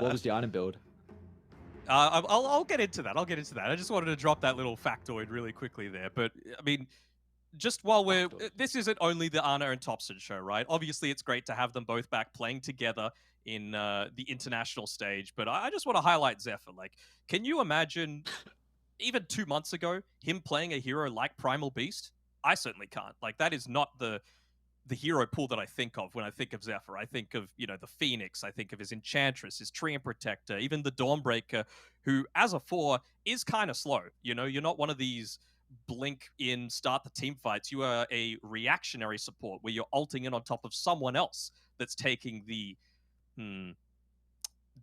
What was the item build? I'll get into that. I'll get into that. I just wanted to drop that little factoid really quickly there. But I mean, just while this isn't only the Ana and Topson show, right? Obviously, it's great to have them both back playing together in the international stage. But I just want to highlight Zephyr. Like, can you imagine even 2 months ago him playing a hero like Primal Beast? I certainly can't. Like, that is not the hero pool that I think of when I think of Zephyr. I think of, the Phoenix. I think of his Enchantress, his Tree and Protector, even the Dawnbreaker, who, as a 4, is kind of slow. You're not one of these blink in, start the team fights. You are a reactionary support where you're ulting in on top of someone else that's taking the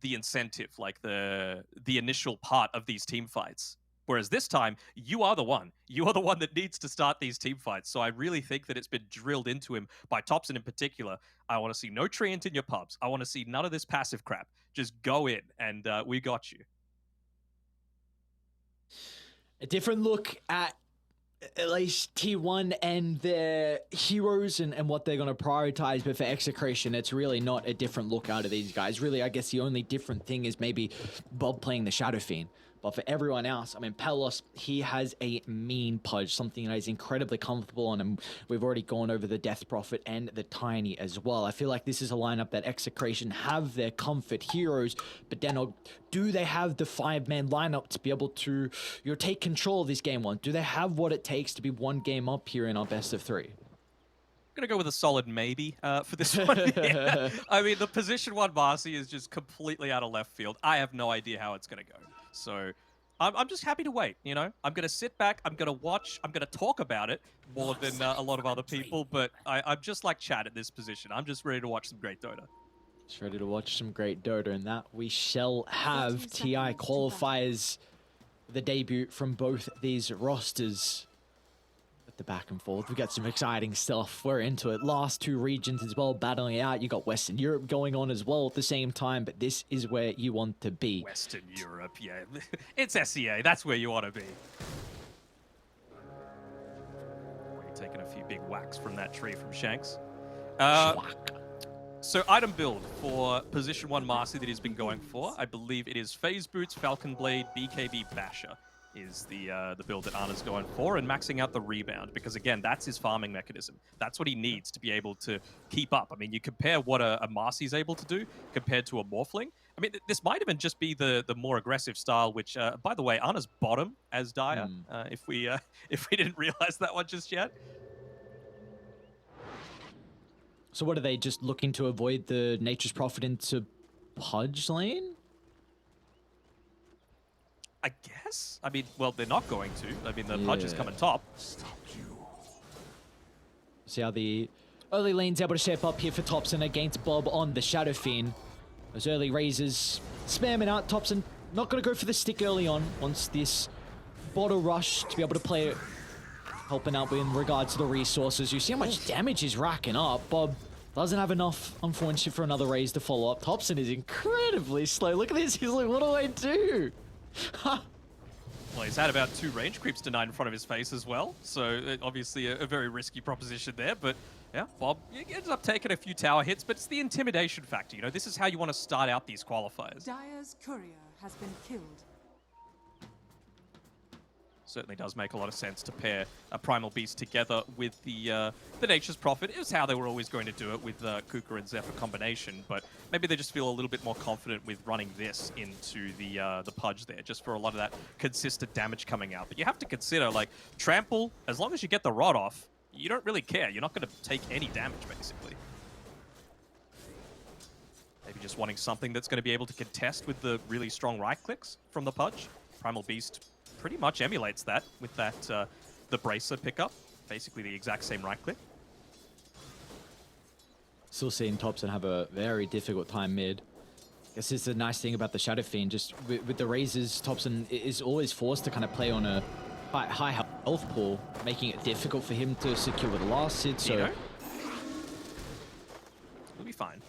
incentive, like the initial part of these team fights. Whereas this time, you are the one. You are the one that needs to start these team fights. So I really think that it's been drilled into him by Topson in particular. I want to see no treant in your pubs. I want to see none of this passive crap. Just go in, and we got you. A different look at least T1 and their heroes and what they're going to prioritize. But for Execration, it's really not a different look out of these guys. Really, I guess the only different thing is maybe Bob playing the Shadow Fiend. But for everyone else, I mean, Pelos, he has a mean pudge, something that is incredibly comfortable on, and we've already gone over the Death Prophet and the Tiny as well. I feel like this is a lineup that Execration have their comfort heroes, but then do they have the 5-man lineup to be able to take control of this game one? Do they have what it takes to be one game up here in our best of 3? Gonna go with a solid maybe for this one. Yeah. I mean, the position 1 Marcy is just completely out of left field. I have no idea how it's gonna go. So I'm just happy to wait, I'm going to sit back, I'm going to watch, I'm going to talk about it more than a lot of other people, but I'm just like Chad at this position. I'm just ready to watch some great Dota. Just ready to watch some great Dota, and that we shall have. TI qualifiers the debut from both these rosters. The back and forth, we got some exciting stuff. We're into it. Last 2 regions as well, battling it out. You got Western Europe going on as well at the same time, but this is where you want to be. Western Europe, yeah. It's SEA. That's where you want to be. We're taking a few big whacks from that tree from Shanks. So item build for position 1 Marcy that he's been going for. I believe it is Phase Boots, Falcon Blade, BKB Basher is the build that Ana's going for, and maxing out the rebound, because again, that's his farming mechanism. That's what he needs to be able to keep up. I mean, you compare what a Marcy's able to do compared to a Morphling. I mean, this might even just be the more aggressive style, which, by the way, Ana's bottom as Dire, if we didn't realize that one just yet. So what are they, just looking to avoid the Nature's Prophet into Pudge lane? I guess. I mean, well, they're not going to. I mean, the Pudge is coming top. See how the early lane's able to shape up here for Topson against Bob on the Shadow Fiend. Those early raises spamming out. Topson not going to go for the stick early on. Wants this bottle rush to be able to play it, helping out in regards to the resources. You see how much damage he's racking up. Bob doesn't have enough, unfortunately, for another raise to follow up. Topson is incredibly slow. Look at this. He's like, what do I do? Well, he's had about 2 range creeps denied in front of his face as well, so obviously a very risky proposition there, but yeah, Bob ends up taking a few tower hits, but it's the intimidation factor, this is how you want to start out these qualifiers. Dire's courier has been killed. Certainly does make a lot of sense to pair a Primal Beast together with the Nature's Prophet. It was how they were always going to do it with Kuka and Zephyr combination, but maybe they just feel a little bit more confident with running this into the Pudge there, just for a lot of that consistent damage coming out. But you have to consider, like, Trample, as long as you get the rod off, you don't really care. You're not going to take any damage, basically. Maybe just wanting something that's going to be able to contest with the really strong right clicks from the Pudge. Primal Beast pretty much emulates that with that the Bracer pickup, basically the exact same right click. Still seeing Topson have a very difficult time mid. I guess it's the nice thing about the Shadow Fiend, just with the raises, Topson is always forced to kind of play on a high health pool, making it difficult for him to secure the last hit, so... He'll be fine.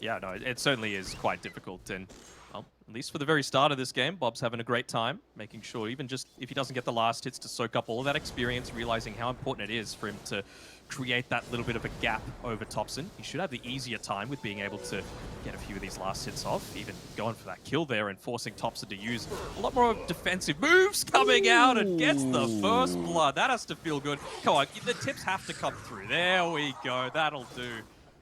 Yeah, no, it certainly is quite difficult, and well, at least for the very start of this game, Bob's having a great time, making sure even just if he doesn't get the last hits to soak up all of that experience, realizing how important it is for him to create that little bit of a gap over Thompson. He should have the easier time with being able to get a few of these last hits off, even going for that kill there and forcing Thompson to use a lot more defensive moves coming out and gets the first blood. That has to feel good. Come on, the tips have to come through. There we go. That'll do.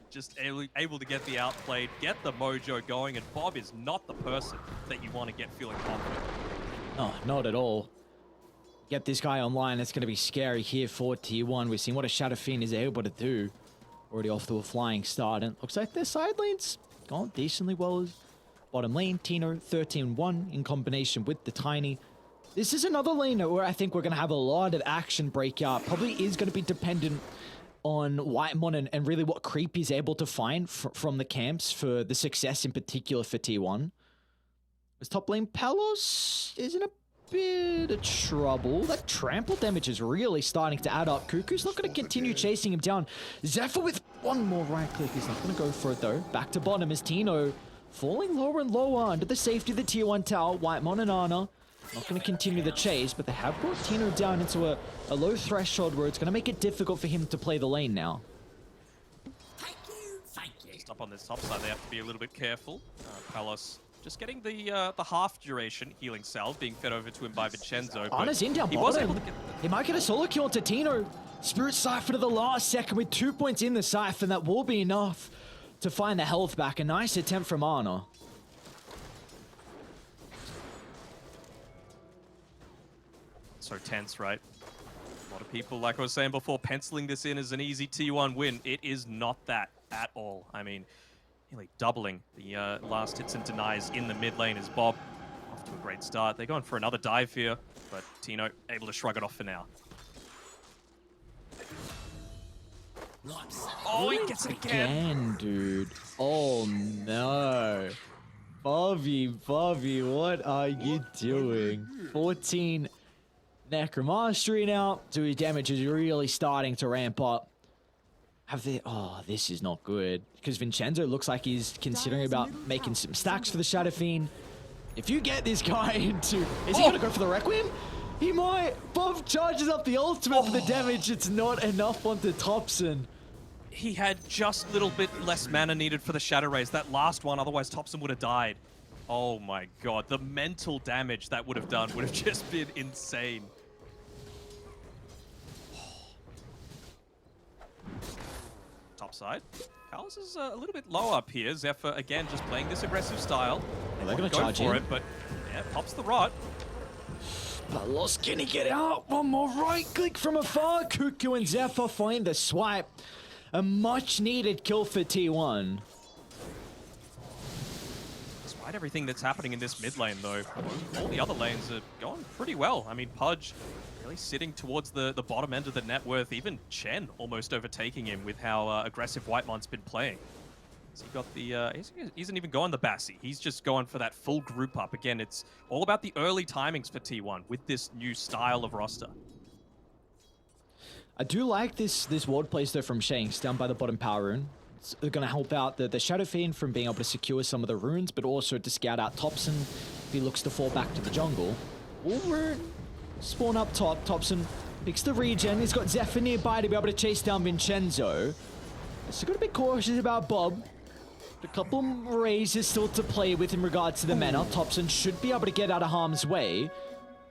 Just able to get the outplayed, get the mojo going, and Bob is not the person that you want to get feeling confident. No, not at all. Get this guy online, it's going to be scary here for T1. We've seen what a Shadow Fiend is able to do. Already off to a flying start, and looks like their side lane's gone decently well as bottom lane. Tino 13-1 in combination with the Tiny. This is another lane where I think we're going to have a lot of action breakout. Probably is going to be dependent on Whitemon and really what creep he's able to find from the camps for the success in particular for T1. This top lane Palos is in a bit of trouble. That trample damage is really starting to add up. Cuckoo's not going to continue chasing him down. Zephyr with one more right click. He's not going to go for it though. Back to bottom is Tino falling lower and lower under the safety of the tier 1 tower. Whitemon and Ana not going to continue the chase, but they have brought Tino down into a low threshold where it's going to make it difficult for him to play the lane now. Thank you. Just up on this top side, they have to be a little bit careful. Palos just getting the half duration healing salve being fed over to him by Vincenzo. Ana's in down he was able bottom. to get He might get a solo kill onto Tino. Spirit Siphon to the last second with 2 points in the Siphon. That will be enough to find the health back. A nice attempt from Ana. so tense, right? A lot of people, like I was saying before, penciling this in as an easy T1 win. It is not that at all. I mean, nearly doubling the last hits and denies in the mid lane is Bob. Off to a great start. They're going for another dive here, but Tino able to shrug it off for now. Oh, he gets it again. Dude. Oh, no. Bobby, what are you doing? 14 Necromastery now. So his damage is really starting to ramp up. Oh, this is not good. Because Vincenzo looks like he's considering about making some stacks for the Shadow Fiend. If you get this guy into... Is he going to go for the Requiem? He might. Bob charges up the ultimate for the damage. It's not enough onto Thompson. He had just a little bit less mana needed for the Shadow Rays. That last one, otherwise Thompson would have died. Oh my god, the mental damage that would have done would have just been insane. Top side. Kalos is a little bit low up here. Zephyr, again, just playing this aggressive style. They're going to Go charge for in. it, but yeah, pops the rot. Palos, can he get out? One more right click from afar. Cuckoo and Zephyr find the swipe. A much needed kill for T1. Despite everything that's happening in this mid lane, though, all the other lanes are going pretty well. I mean, Pudge really sitting towards the bottom end of the net worth. Even Chen almost overtaking him with how aggressive Whitemon's been playing. So he got the, he isn't even going the Bassi. He's just going for that full group up. Again, it's all about the early timings for T1 with this new style of roster. I do like this ward place though from Shanks down by the bottom power rune. It's going to help out the Shadow Fiend from being able to secure some of the runes, but also to scout out Thompson if he looks to fall back to the jungle. All rune spawn up top. Thompson picks the regen. He's got Zephyr nearby to be able to chase down Vincenzo. So got to be cautious about Bob. A couple raises still to play with in regards to the mana. Thompson should be able to get out of harm's way.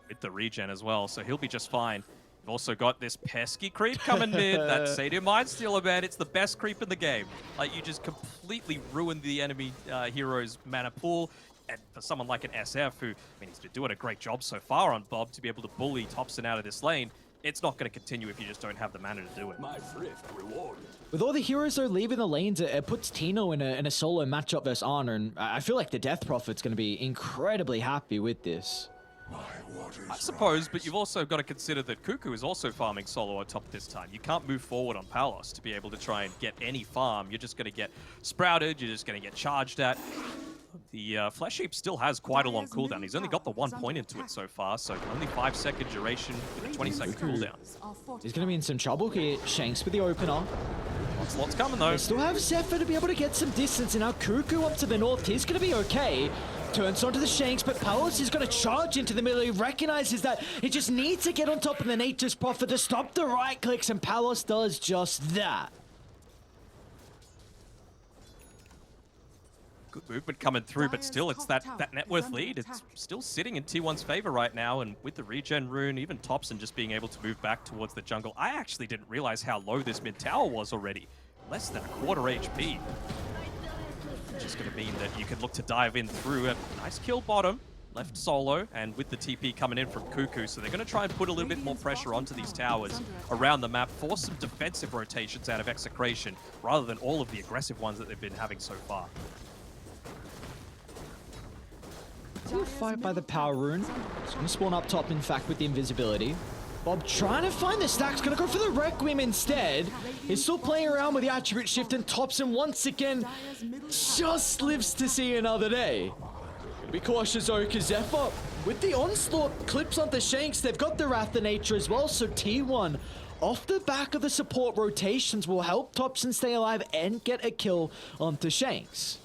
With the regen as well, so he'll be just fine. We've also got this pesky creep coming mid. That Satyr Mindstealer, man, it's the best creep in the game. Like, you just completely ruin the enemy hero's mana pool. And for someone like an SF, who, I mean, he's been doing a great job so far on Bob to be able to bully Thompson out of this lane, it's not going to continue if you just don't have the mana to do it. My thrift rewarded. With all the heroes though leaving the lanes, it puts Tino in a solo matchup versus Honor, and I feel like the Death Prophet's going to be incredibly happy with this. I suppose, but you've also got to consider that Cuckoo is also farming solo on top this time. You can't move forward on Palos to be able to try and get any farm. You're just going to get sprouted, you're just going to get charged at. The Flesh Heap still has quite a long cooldown. He's only got the 1 point into it so far, so only 5-second duration with a 20-second cooldown. He's going to be in some trouble here. Shanks with the opener. Onslaugh's coming though. They still have Zephyr to be able to get some distance, and now Cuckoo up to the north. He's going to be okay. turns onto the Shanks, but Palos is going to charge into the middle. He recognizes that he just needs to get on top of the Nature's Prophet to stop the right clicks, and Palos does just that. Good movement coming through, but still, it's that net worth lead. It's still sitting in T1's favor right now, and with the regen rune, even Thompson just being able to move back towards the jungle. I actually didn't realize how low this mid tower was already. Less than a quarter HP. Which is going to mean that you can look to dive in through a nice kill bottom, left solo, and with the TP coming in from Cuckoo, so they're going to try and put a little bit more pressure onto these towers around the map, force some defensive rotations out of Execration, rather than all of the aggressive ones that they've been having so far. Good fight by the Power Rune. It's going to spawn up top, in fact, with the invisibility. Bob trying to find the stacks, going to go for the Requiem instead. He's still playing around with the attribute shift, and Thompson once again just lives to see another day. Be cautious though, because Zephyr, with the onslaught, clips onto Shanks. They've got the Wrath of Nature as well, so T1, off the back of the support rotations, will help Thompson stay alive and get a kill onto Shanks.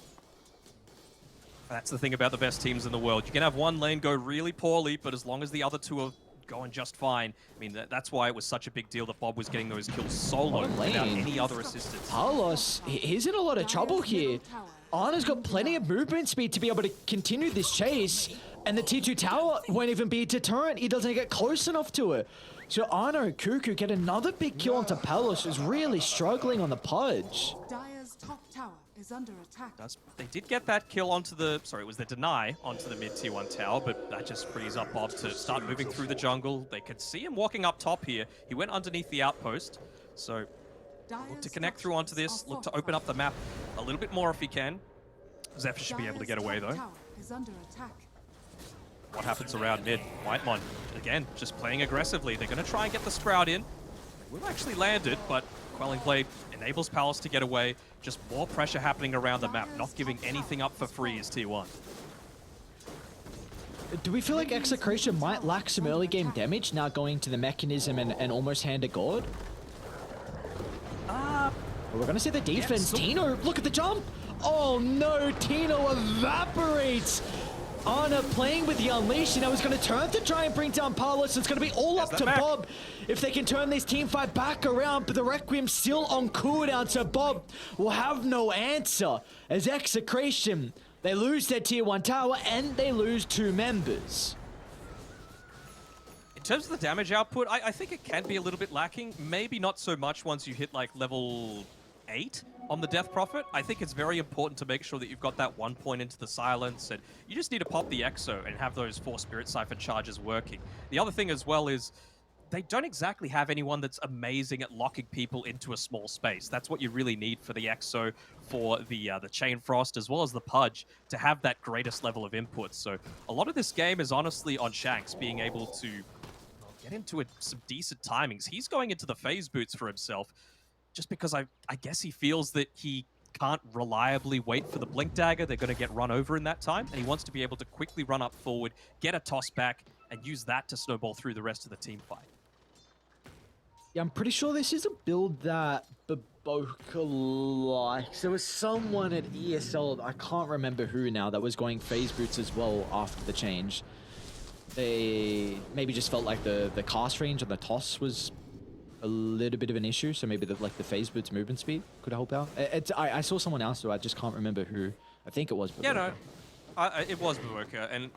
That's the thing about the best teams in the world. You can have one lane go really poorly, but as long as the other two are going just fine, I mean, that's why it was such a big deal that Bob was getting those kills solo without any other assistance. Palos, he's in a lot of trouble here. Ana's got plenty of movement speed to be able to continue this chase, and the T2 tower won't even be a deterrent. He doesn't get close enough to it. So Ana and Cuckoo get another big kill onto Palos, who's really struggling on the Pudge. Dire's top tower is under attack. They did get that kill onto the, sorry, it was the deny onto the mid T1 tower, but that just frees up Bob to start moving through the jungle. They could see him walking up top here. He went underneath the outpost, so look to connect through onto this, look to open up the map a little bit more if he can. Zephyr should be able to get away though. What happens around mid? Whitemon, again, just playing aggressively. They're going to try and get the Sprout in. They will actually land it, but Quelling Blade enables Palos to get away. Just more pressure happening around the map, not giving anything up for free as T1. Do we feel like Execration might lack some early game damage now going to the mechanism and almost hand to God? We're going to see the defense. Yeah, Tino, look at the jump. Oh no, Tino evaporates. Ana playing with the Unleash. Now he's going to turn to try and bring down Palos. It's going to be all up to Bob if they can turn this team fight back around, but the Requiem still on cooldown, so Bob will have no answer as Execration, they lose their tier 1 tower and they lose 2 members. In terms of the damage output, I think it can be a little bit lacking. Maybe not so much once you hit like level 8 on the Death Prophet. I think it's very important to make sure that you've got that 1 point into the silence, and you just need to pop the Exo and have those 4 Spirit Siphon charges working. The other thing as well is they don't exactly have anyone that's amazing at locking people into a small space. That's what you really need for the Exo, for the Chain Frost, as well as the Pudge, to have that greatest level of input. So a lot of this game is honestly on Shanks being able to get into some decent timings. He's going into the phase boots for himself, just because I guess he feels that he can't reliably wait for the Blink Dagger. They're going to get run over in that time, and he wants to be able to quickly run up forward, get a toss back, and use that to snowball through the rest of the team fight. Yeah, I'm pretty sure this is a build that Baboka likes. There was someone at ESL, I can't remember who now, that was going phase boots as well after the change. They maybe just felt like the cast range on the toss was a little bit of an issue, so maybe the phase boots movement speed could help out. I saw someone else, though, I just can't remember who. I think it was Baboka. Yeah, no. It was Baboka, and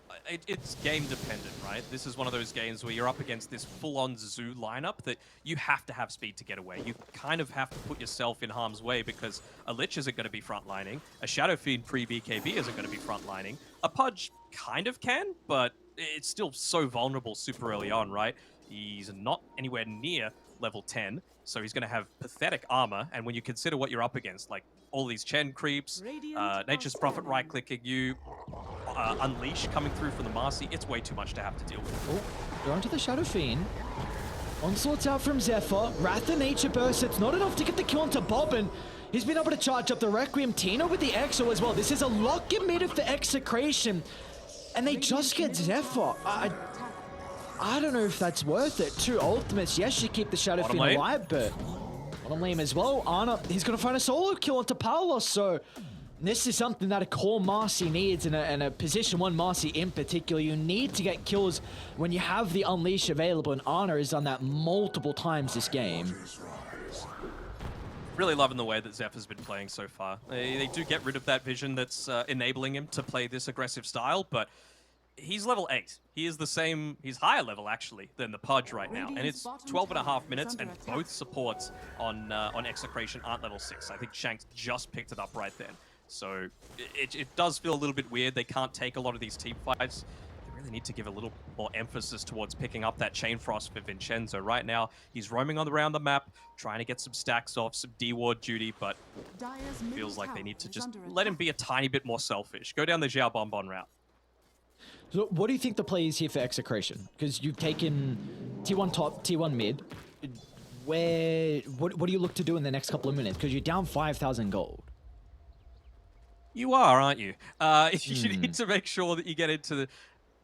it's game dependent, right? This is one of those games where you're up against this full-on Zoo lineup that you have to have speed to get away. You kind of have to put yourself in harm's way because a Lich isn't going to be frontlining, a Shadow Fiend pre-BKB isn't going to be frontlining, a Pudge kind of can, but it's still so vulnerable super early on, right? He's not anywhere near level 10, so he's going to have pathetic armor, and when you consider what you're up against, like all these Chen creeps, Nature's Prophet right-clicking you, Unleash coming through from the Marcy, it's way too much to have to deal with. Oh, they're onto the Shadow Fiend. Onslaught's out from Zephyr. Wrath of Nature burst. It's not enough to get the kill onto Bob, and he's been able to charge up the Requiem. Tino with the Exo as well. This is a lock emitter for Execration, and they just get Zephyr. I don't know if that's worth it. 2 ultimates. Yes, you keep the Shadow Fiend alive, but bottom lane as well. Ana, he's going to find a solo kill onto Paolo, so This is something that a core Marcy needs, and a position 1 Marcy in particular. You need to get kills when you have the Unleash available, and Ana has done that multiple times this game. Really loving the way that Zeph has been playing so far. They do get rid of that vision that's enabling him to play this aggressive style, but he's level 8. He is the same, he's higher level actually than the Pudge right now. And it's 12.5 minutes and both supports on Execration aren't level 6. I think Shanks just picked it up right then. So it does feel a little bit weird. They can't take a lot of these team fights. They really need to give a little more emphasis towards picking up that Chain Frost for Vincenzo. Right now, he's roaming around the map, trying to get some stacks off, some D-Ward duty, but feels like they need to just let him be a tiny bit more selfish. Go down the Xiao Bonbon route. So what do you think the play is here for Execration? Because you've taken T1 top, T1 mid. What do you look to do in the next couple of minutes? Because you're down 5,000 gold. You are, aren't you? You need to make sure that you get into the...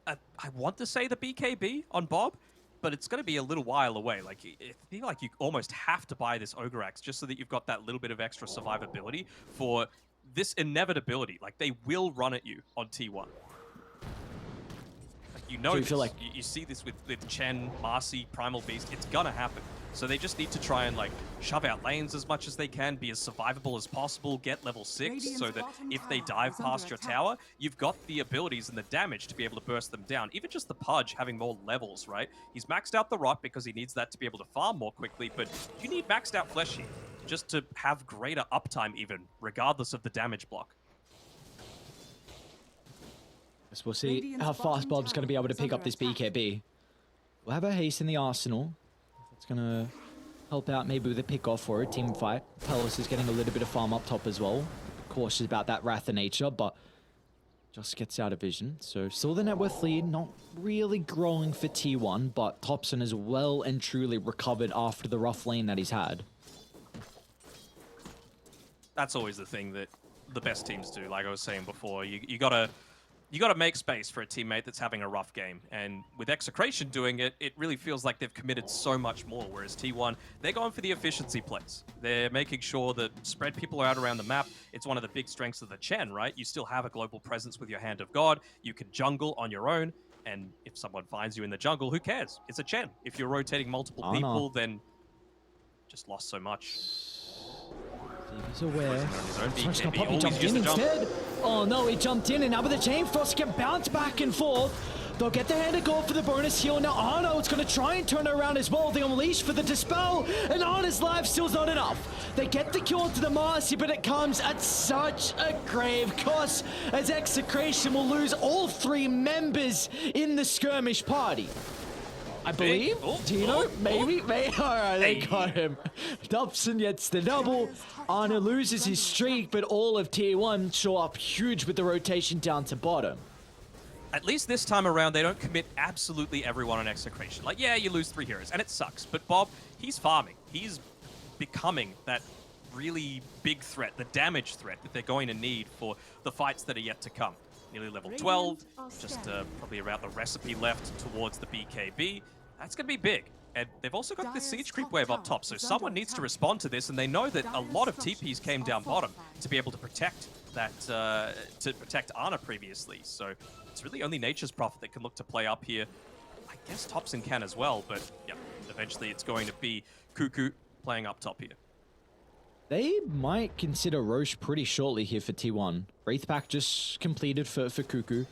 I want to say the BKB on Bob, but it's going to be a little while away. Like, I feel like you almost have to buy this Ogre Axe just so that you've got that little bit of extra survivability for this inevitability. Like, they will run at you on T1. Like, you know, so you feel like you see this with Chen, Marcy, Primal Beast. It's going to happen. So they just need to try and like shove out lanes as much as they can, be as survivable as possible, get level 6 so that if they dive past your tower, you've got the abilities and the damage to be able to burst them down. Even just the Pudge having more levels, right? He's maxed out the Rot because he needs that to be able to farm more quickly, but you need maxed out Fleshy just to have greater uptime even, regardless of the damage block. Guess we'll see how fast Bob's going to be able to pick up this BKB. We'll have a haste in the arsenal. It's going to help out maybe with a pick-off for a team fight. Pelos is getting a little bit of farm up top as well. Cautious about that Wrath of Nature, but just gets out of vision. So still the net worth lead, not really growing for T1, but Thompson has well and truly recovered after the rough lane that he's had. That's always the thing that the best teams do. Like I was saying before, you gotta make space for a teammate that's having a rough game. And with Execration doing it, it really feels like they've committed so much more. Whereas T1, they're going for the efficiency plays. They're making sure that spread people out around the map. It's one of the big strengths of the Chen, right? You still have a global presence with your Hand of God. You can jungle on your own. And if someone finds you in the jungle, who cares? It's a Chen. If you're rotating multiple people, then just lost so much. He's aware. He's gonna pop, he jumped in instead. Oh no, he jumped in, and now with the Chain Frost can bounce back and forth. They'll get the Hand of God for the bonus heal. Now Arno's gonna try and turn it around as well. They unleash for the Dispel, and Arno's life still's not enough. They get the kill to the Marcy, but it comes at such a grave cost, as Execration will lose all 3 members in the skirmish party. I believe. Tino, maybe. Alright, they got him. Dobson gets the double. Arna loses his streak, but all of Tier 1 show up huge with the rotation down to bottom. At least this time around, they don't commit absolutely everyone on Execration. Like, yeah, you lose 3 heroes, and it sucks. But Bob, he's farming. He's becoming that really big threat, the damage threat that they're going to need for the fights that are yet to come. Nearly level 12, just probably about the recipe left towards the BKB. That's going to be big. And they've also got this siege creep wave up top, so someone needs to respond to this, and they know that a lot of TPs came down bottom to be able to protect that, to protect Ana previously. So it's really only Nature's Prophet that can look to play up here. I guess Thompson can as well, but yeah, eventually it's going to be Cuckoo playing up top here. They might consider Roche pretty shortly here for T1. Wraithback just completed for Cuckoo.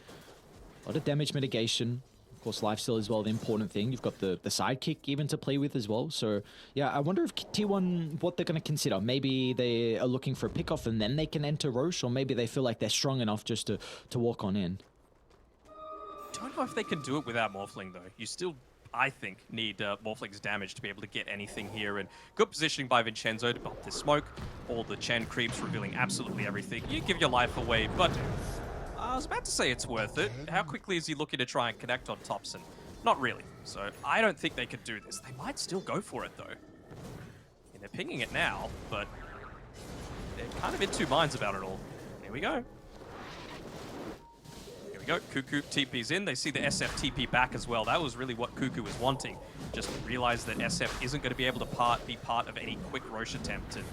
A lot of damage mitigation. Of course, lifesteal as well, the important thing. You've got the sidekick even to play with as well. So, yeah, I wonder if T1, what they're going to consider. Maybe they are looking for a pickoff and then they can enter Roche, or maybe they feel like they're strong enough just to walk on in. Don't know if they can do it without Morphling, though. You still, I think, need Morphling's damage to be able to get anything here. And good positioning by Vincenzo to bump this smoke. All the Chen creeps revealing absolutely everything. You give your life away, but I was about to say it's worth it. How quickly is he looking to try and connect on Thompson? Not really. So I don't think they could do this. They might still go for it, though. And they're pinging it now, but they're kind of in 2 minds about it all. Here we go. Cuckoo TP's in. They see the SF TP back as well. That was really what Cuckoo was wanting. Just realized that SF isn't going to be able to be part of any quick Roche attempt. And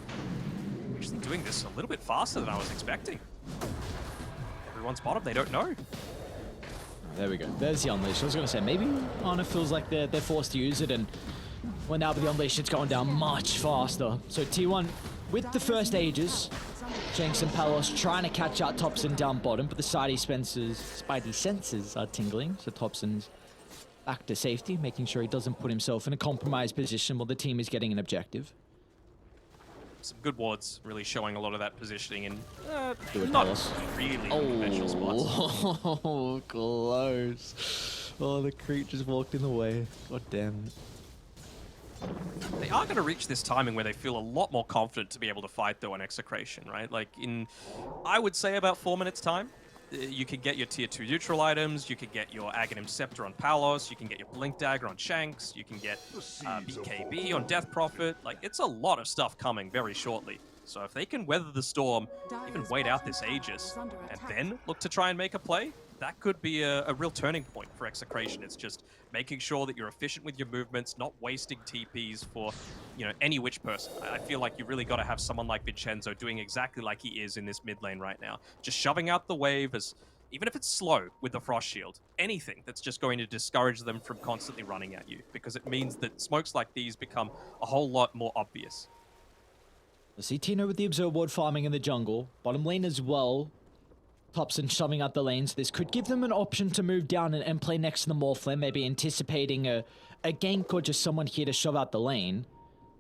actually doing this a little bit faster than I was expecting. Everyone's bottom, they don't know. There we go. There's the Unleash. I was going to say, maybe Ana feels like they're forced to use it, and when now with the Unleash, it's going down much faster. So T1 with the first Aegis, Shanks and Palos trying to catch out Topson down bottom, but the Spidey senses are tingling, so Topson's back to safety, making sure he doesn't put himself in a compromised position while the team is getting an objective. Some good wards, really showing a lot of that positioning in it, not Palos. really conventional spots. Oh, close. Oh, the creature's walked in the way. God damn it. They are going to reach this timing where they feel a lot more confident to be able to fight, though, on Execration, right? Like, in, I would say, about 4 minutes' time, you can get your tier 2 neutral items, you can get your Aghanim Scepter on Palos, you can get your Blink Dagger on Shanks, you can get BKB on Death Prophet. Like, it's a lot of stuff coming very shortly. So if they can weather the storm, even wait out this Aegis, and then look to try and make a play, that could be a real turning point for Execration. It's just making sure that you're efficient with your movements, not wasting TPs for, you know, any which person. I feel like you really got to have someone like Vincenzo doing exactly like he is in this mid lane right now. Just shoving out the wave as, even if it's slow with the Frost Shield, anything that's just going to discourage them from constantly running at you, because it means that smokes like these become a whole lot more obvious. I see Tino with the Observe Ward farming in the jungle. Bottom lane as well. Topson shoving out the lanes. This could give them an option to move down and play next to the Morphlin, maybe anticipating a gank or just someone here to shove out the lane.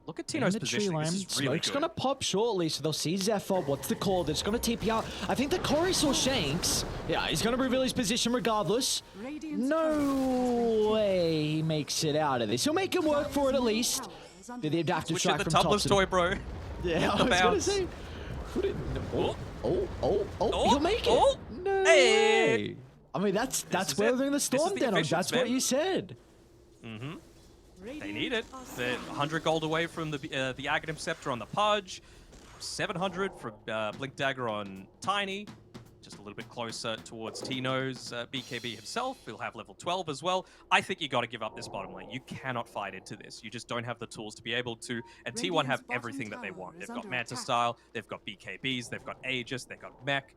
Look at Tino's positioning. This is really Smoke's good. gonna pop shortly, so they'll see Zephyr. What's the call? They're just gonna TP out. I think the Corey saw Shanks. Yeah, he's gonna reveal his position regardless. No way he makes it out of this. He'll make him work for it at least. The adaptive strike from Tubler's Topson. toy, bro. Yeah, I was gonna say. Put it in the he'll make it. Oh, No hey. way. I mean, that's weathering the This is storm, the then. efficiency, That's what man. you said. Mm-hmm. They need it. They're 100 gold away from the Aghanim Scepter on the Pudge, 700 from Blink Dagger on Tiny, just a little bit closer towards Tino's BKB himself. He'll have level 12 as well. I think you got to give up this bottom lane. You cannot fight into this. You just don't have the tools to be able to. And T1 have everything that they want. They've got Manta Style, they've got BKBs, they've got Aegis, they've got Mech.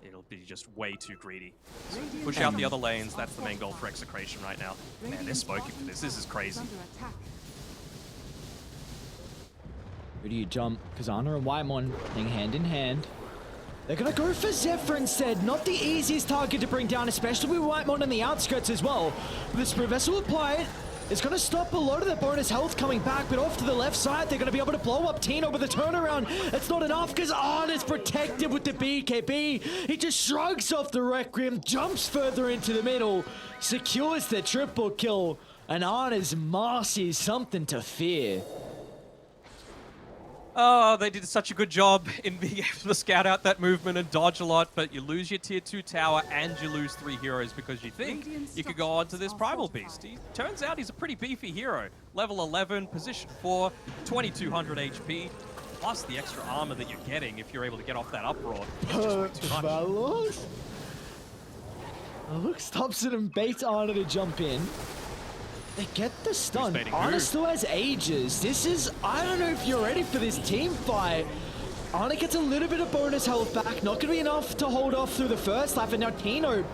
It'll be just way too greedy. So push out the other lanes. That's the main goal for Execration right now. Man, they're smoking for this. This is crazy. Who do you jump? Kazana and Whitemon playing hand in hand. They're gonna go for Zephyr instead. Not the easiest target to bring down, especially with Whitemon on the outskirts as well. But the Spirit Vessel will apply it. It's going to stop a lot of the bonus health coming back, but off to the left side, they're going to be able to blow up Tino with a turnaround. It's not enough because Arna's protected with the BKB. He just shrugs off the Requiem, jumps further into the middle, secures the triple kill, and Arna's Marcy is something to fear. Oh, they did such a good job in being able to scout out that movement and dodge a lot, but you lose your tier 2 tower and you lose 3 heroes because you think you could go on to this Primal Beast. Turns out he's a pretty beefy hero. Level 11, position 4, 2200 HP, plus the extra armor that you're getting if you're able to get off that uproar. It's just way too much. Looks Topson and baits Arna to jump in. They get the stun. Arna still has Aegis. This is, I don't know if you're ready for this team fight. Arna gets a little bit of bonus health back. Not going to be enough to hold off through the first life. And now Tino,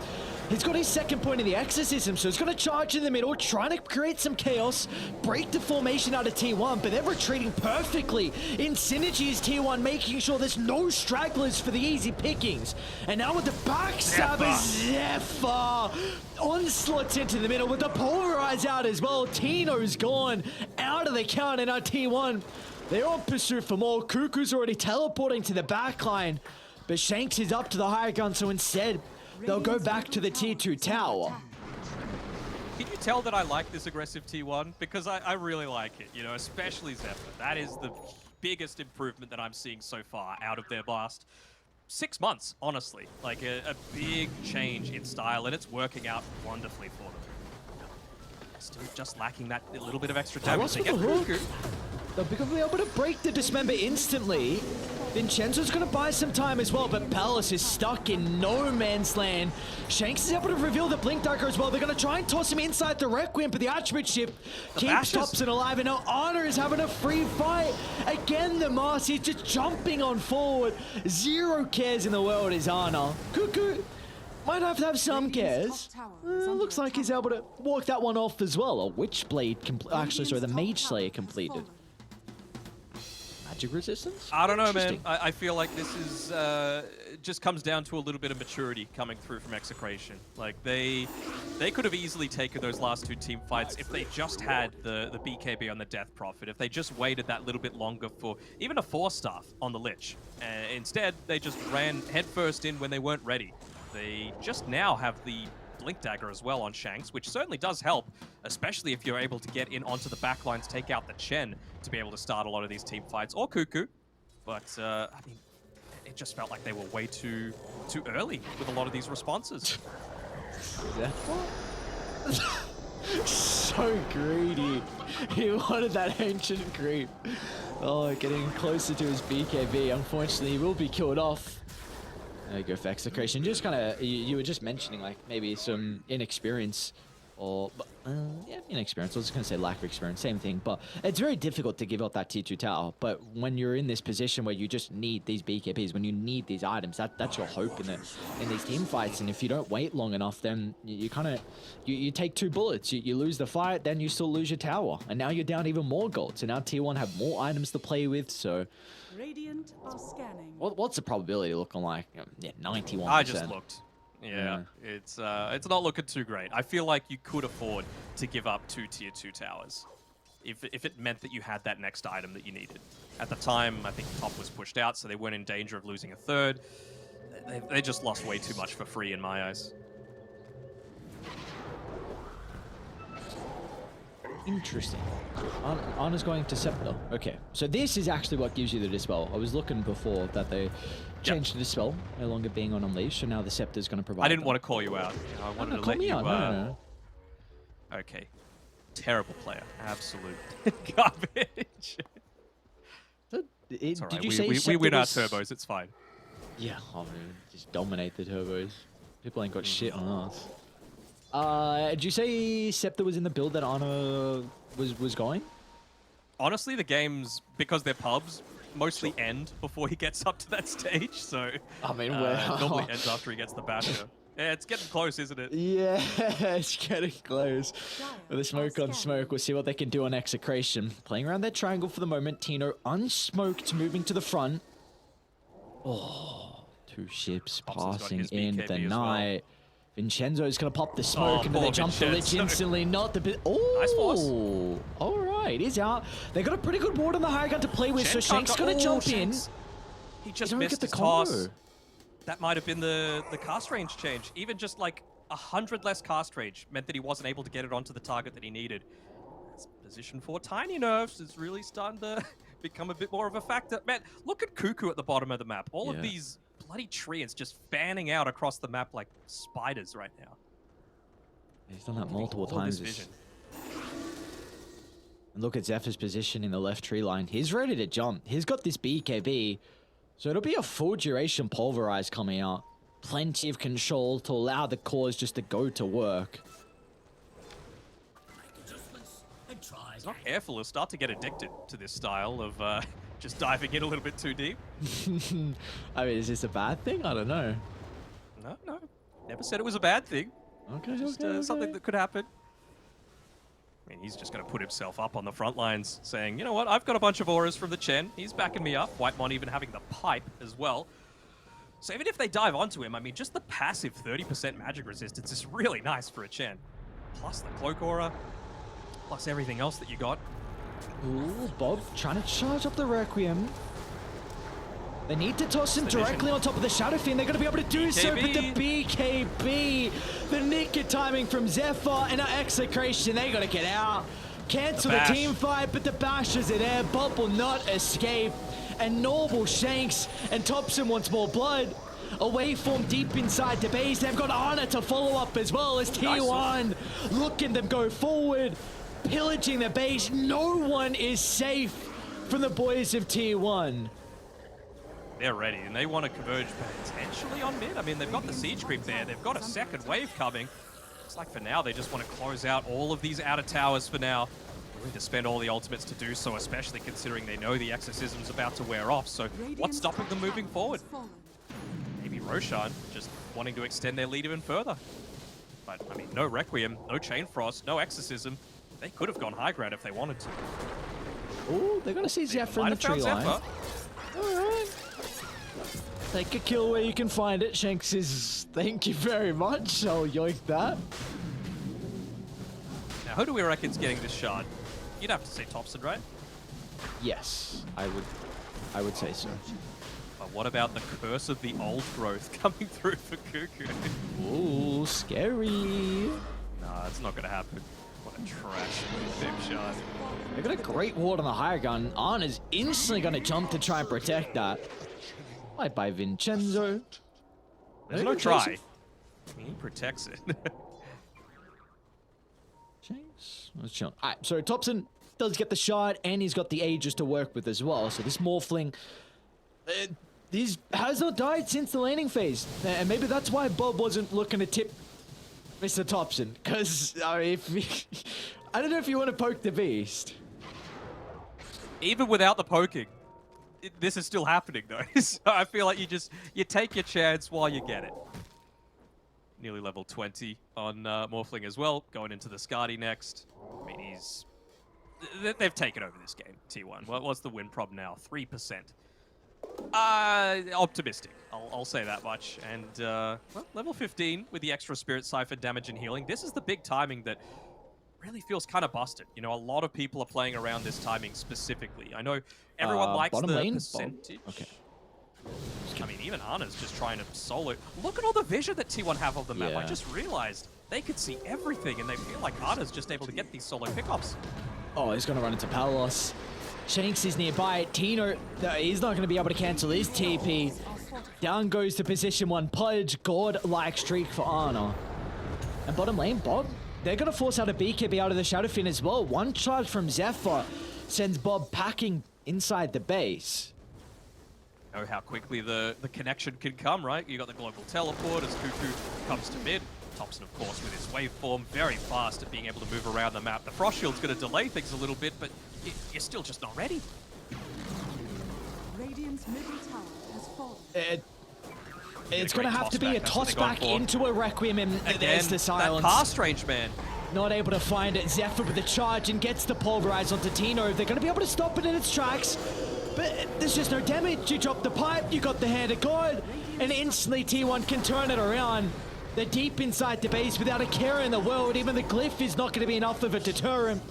he's got his second point in the exorcism. So he's going to charge in the middle, trying to create some chaos, break the formation out of T1. But they're retreating perfectly. In synergy is T1 making sure there's no stragglers for the easy pickings. And now with the backstab is Zephyr. Onslaughts into the middle with the polarize out as well. Tino's gone out of the count, and now T1, they're on pursuit for more. Cuckoo's already teleporting to the backline, but Shanks is up to the higher gun, so instead they'll go back to the tier 2 tower. Can you tell that I like this aggressive T1? Because I really like it, you know, especially Zephyr. That is the biggest improvement that I'm seeing so far out of their last 6 months, honestly. Like a big change in style, and it's working out wonderfully for them. Still just lacking that little bit of extra damage. They get Cuckoo. They'll be able to break the Dismember instantly. Vincenzo's going to buy some time as well, but Palace is stuck in no man's land. Shanks is able to reveal the Blink Dagger as well. They're going to try and toss him inside the Requiem, but the attribute shift keeps Thompson alive. And now Honor is having a free fight. Again, the Mars is just jumping on forward. Zero cares in the world is Honor. Cuckoo might have to have some cares. Looks like he's able to walk that one off as well. A Witchblade, actually, sorry, the Mage Slayer completed. Magic resistance? I don't know, man. I feel like this is just comes down to a little bit of maturity coming through from Execration. Like they could have easily taken those last two team fights if they just had the BKB on the Death Prophet. If they just waited that little bit longer for even a 4-staff on the Lich. Instead, they just ran headfirst in when they weren't ready. They just now have the Blink Dagger as well on Shanks, which certainly does help, especially if you're able to get in onto the back lines, take out the Chen to be able to start a lot of these team fights, or Cuckoo. But, I mean, it just felt like they were way too early with a lot of these responses. So greedy. He wanted that ancient creep. Oh, getting closer to his BKB. Unfortunately, he will be killed off. There you go for Execration. Just kind of, you were just mentioning like maybe some inexperience or, yeah, inexperience. I was just going to say lack of experience, same thing. But it's very difficult to give up that T2 tower. But when you're in this position where you just need these BKBs, when you need these items, that's your hope in these team fights. And if you don't wait long enough, then you kind of, you take 2 bullets. You lose the fight, then you still lose your tower. And now you're down even more gold. So now T1 have more items to play with, so... Radiant are scanning. What's the probability looking like? Yeah, 91%. I just looked. Yeah, it's not looking too great. I feel like you could afford to give up 2 tier 2 towers if it meant that you had that next item that you needed. At the time, I think top was pushed out, so they weren't in danger of losing a third. They just lost way too much for free in my eyes. Interesting. Anna's going to Scepter. Okay, so this is actually what gives you the Dispel. I was looking before that they changed the Dispel, no longer being on Unleash, so now the Scepter's going to provide I didn't want to call you out. I wanted to let you... No. Okay. Terrible player. Absolute garbage. It's all right. Did you say we win our turbos, it's fine. Yeah, I mean, just dominate the turbos. People ain't got shit on us. Did you say Scepter was in the build that Anna was going? Honestly, the games, because they're pubs, mostly end before he gets up to that stage, so... I mean, normally ends after he gets the Basher. Yeah, it's getting close, isn't it? Yeah, it's getting close. With a smoke on smoke, we'll see what they can do on Execration. Playing around that triangle for the moment. Tino unsmoked, moving to the front. Oh, 2 ships passing in the night. Well. Vincenzo's going to pop the smoke and then they jump the Lich instantly. Not the bit. Oh, nice force. All right, he's out. They got a pretty good ward on the high gun to play with, so Shank's going to jump in. He just missed the toss. That might have been the cast range change. Even just like 100 less cast range meant that he wasn't able to get it onto the target that he needed. Position 4 Tiny Nerfs is really starting to become a bit more of a factor. Man, look at Cuckoo at the bottom of the map. All of these bloody trees just fanning out across the map like spiders right now. He's done that multiple times. And look at Zephyr's position in the left tree line. He's ready to jump. He's got this BKB. So it'll be a full duration pulverize coming out. Plenty of control to allow the cores just to go to work. He's not careful, he'll start to get addicted to this style of just diving in a little bit too deep. I mean, is this a bad thing? I don't know. No. Never said it was a bad thing. Okay, just something that could happen. I mean, he's just going to put himself up on the front lines, saying, you know what, I've got a bunch of auras from the Chen. He's backing me up. Whitemon even having the pipe as well. So even if they dive onto him, I mean, just the passive 30% magic resistance is really nice for a Chen. Plus the cloak aura, plus everything else that you got. Ooh, Bob trying to charge up the Requiem. They need to toss him directly on top of the Shadow Fiend. They're going to be able to do so, but the BKB, the nick timing from Zephyr and our Execration, they got to get out. Cancel the team fight, but the Bashers are there. Bob will not escape. And Noble Shanks and Thompson wants more blood. A waveform deep inside the base. They've got Anna to follow up as well as T1. Look at them go forward, pillaging the base. No one is safe from the boys of T1. They're ready, and they want to converge potentially on mid. I mean, they've got the siege creep there. They've got a second wave coming. Looks like for now, they just want to close out all of these outer towers for now. They're willing to spend all the ultimates to do so, especially considering they know the exorcism's about to wear off. So what's stopping them moving forward? Maybe Roshan just wanting to extend their lead even further. But, I mean, no Requiem, no Chain Frost, no Exorcism. They could have gone high ground if they wanted to. Oh, they're going to see Zephyr in the tree line. All right. Take a kill where you can find it. Shanks is, thank you very much. I'll yoink that. Now, who do we reckon's getting this shard? You'd have to say Thompson, right? Yes, I would say so. But what about the curse of the old growth coming through for Cuckoo? Ooh, scary. Nah, it's not going to happen. What a trash big shot. They got a great ward on the higher gun. Anna's instantly going to jump to try and protect that. Right by Vincenzo. There's no try. He protects it. James, let's chill. All right, so Thompson does get the shard, and he's got the Aegis to work with as well. So this Morphling, he has not died since the laning phase, and maybe that's why Bob wasn't looking to tip Mr. Thompson, because I don't know if you want to poke the beast. Even without the poking, this is still happening though. So I feel like you take your chance while you get it. Nearly level 20 on Morphling as well, going into the Skadi next. I mean, they've taken over this game, T1. What's the win prob now? 3%. Optimistic. I'll say that much. And well, level 15 with the extra Spirit Siphon damage and healing. This is the big timing that really feels kind of busted. You know, a lot of people are playing around this timing specifically. I know everyone likes the lane? percentage. Okay. I mean, even Anna's just trying to solo. Look at all the vision that T1 have of the map. Yeah. I just realized they could see everything, and they feel like Anna's just able to get these solo pickups. Oh, he's going to run into Palos. Shanks is nearby. Tino, he's not going to be able to cancel his TP. Down goes to position 1. Pudge, god-like streak for Anna. And bottom lane, Bob, they're going to force out a BKB out of the Shadowfin as well. One charge from Zephyr sends Bob packing inside the base. Know how quickly the connection can come, right? You got the global teleport as Cuckoo comes to mid. Thompson, of course, with his waveform, very fast at being able to move around the map. The Frost Shield's going to delay things a little bit, but you're still just not ready. Radiant's middle tower has fallen. It's going to have to be a toss back into a Requiem, and there's the silence. That cast range, man. Not able to find it. Zephyr with the charge and gets the pulverize onto Tino. They're going to be able to stop it in its tracks, but there's just no damage. You drop the pipe, you got the hand of God, and instantly T1 can turn it around. They're deep inside the base without a care in the world. Even the glyph is not going to be enough of a deterrent.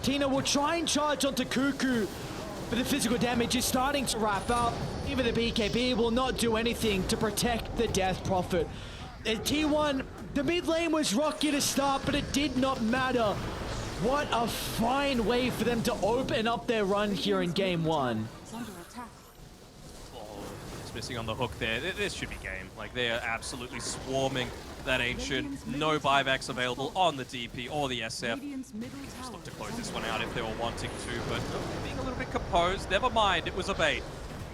Tina will try and charge onto Cuckoo, but the physical damage is starting to wrap up. Even the BKB will not do anything to protect the Death Prophet. T1, the mid lane was rocky to start, but it did not matter. What a fine way for them to open up their run here in game 1. It's under attack. Oh, it's missing on the hook there. This should be game. Like, they are absolutely swarming that Ancient. No buybacks available on the DP or the SF. Radiant's middle Just tower look to is close this under one out if they were wanting to, but being a little bit composed. Never mind, it was a bait.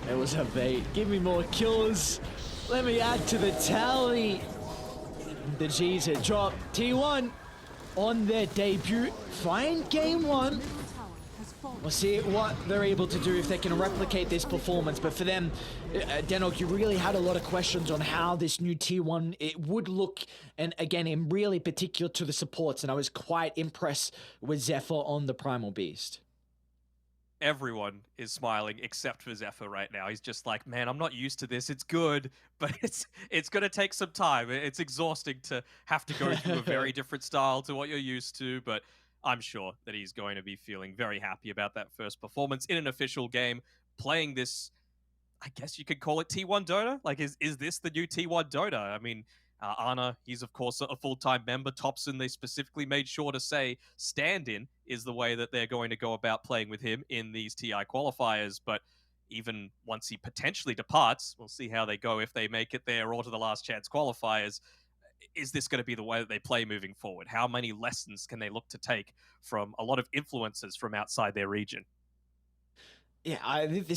It was a bait. Give me more kills. Let me add to the tally. The G's had dropped. T1 on their debut. Fine game 1. middle tower has fallen. We'll see what they're able to do if they can replicate this performance. But for them, Denok, you really had a lot of questions on how this new T1 it would look. And again, in really particular to the supports. And I was quite impressed with Zephyr on the Primal Beast. Everyone is smiling except for Zephyr right now. He's just like, man, I'm not used to this. It's good, but it's going to take some time. It's exhausting to have to go through a very different style to what you're used to, but I'm sure that he's going to be feeling very happy about that first performance in an official game, playing this, I guess you could call it T1 Dota. Like, is this the new T1 Dota? I mean, Anna, he's of course a full-time member. Thompson, they specifically made sure to say stand-in is the way that they're going to go about playing with him in these TI qualifiers. But even once he potentially departs, we'll see how they go if they make it there or to the last chance qualifiers. Is this going to be the way that they play moving forward? How many lessons can they look to take from a lot of influences from outside their region? Yeah, this